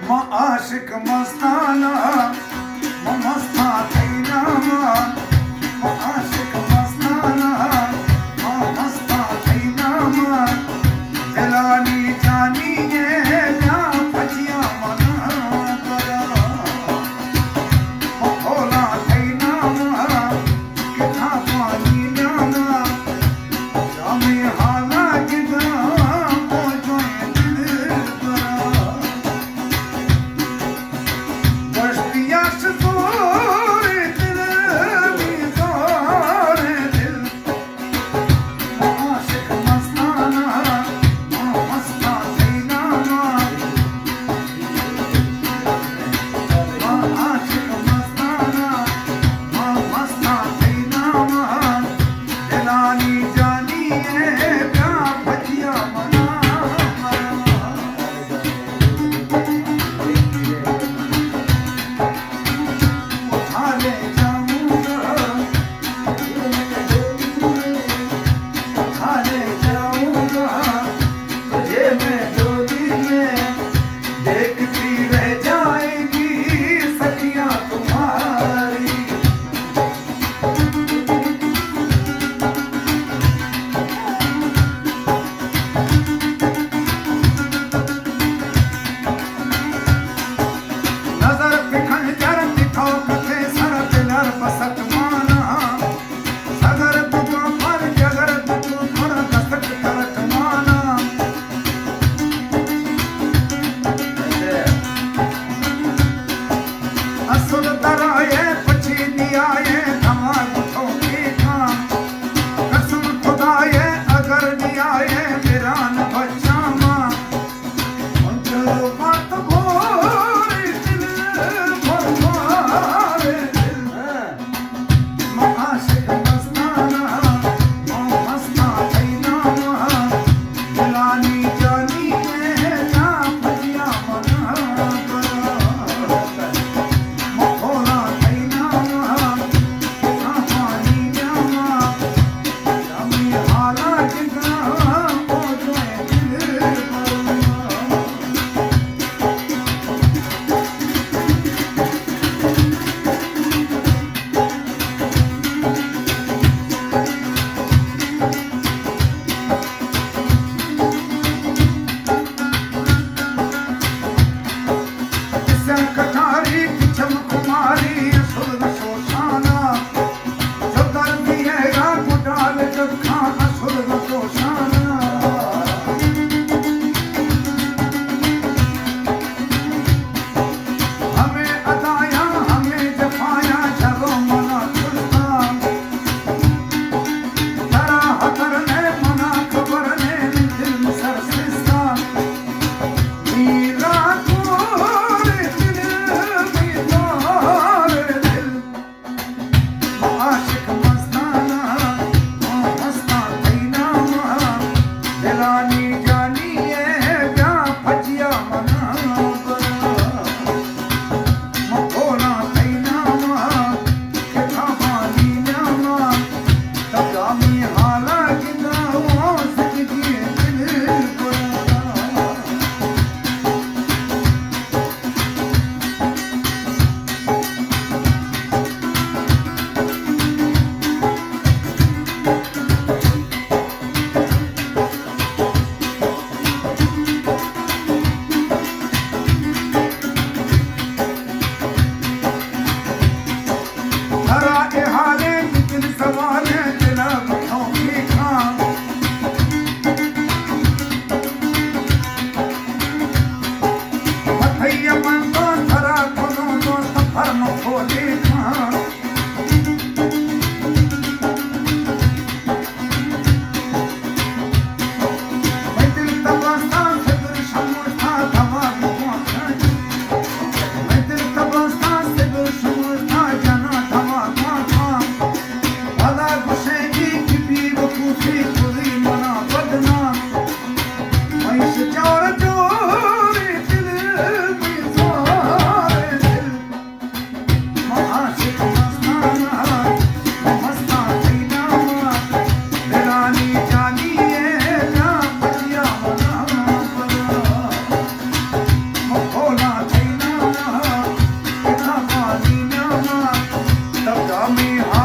मां आशिक मस्ताना मां मस्ता थैना मां आशिक मस्ताना मां मस्ता थैना दिलानी जानी ये क्या भजिया मना करा मां भोला थैना किथा पानी न्यामा जामे हाला किथा पहुंचोए दिल करा बस्तिया से तोरे दिल भी तोरे दिल आशिक मस्ताना मस्ता थैना आशिक मस्ताना मस्ता थैना दिलानी जानी है क्या भजिया मना उठा ले जाऊंगा उठा ले जाऊंगा तुझे मैं डोली में देखती रह जाएगी सखियां तुम्हारी नजर पिखन जर दिखो कथे सर दिलर बसत माना सगर तुझो पर जगर तुझो पर दस्तक करत माना कमी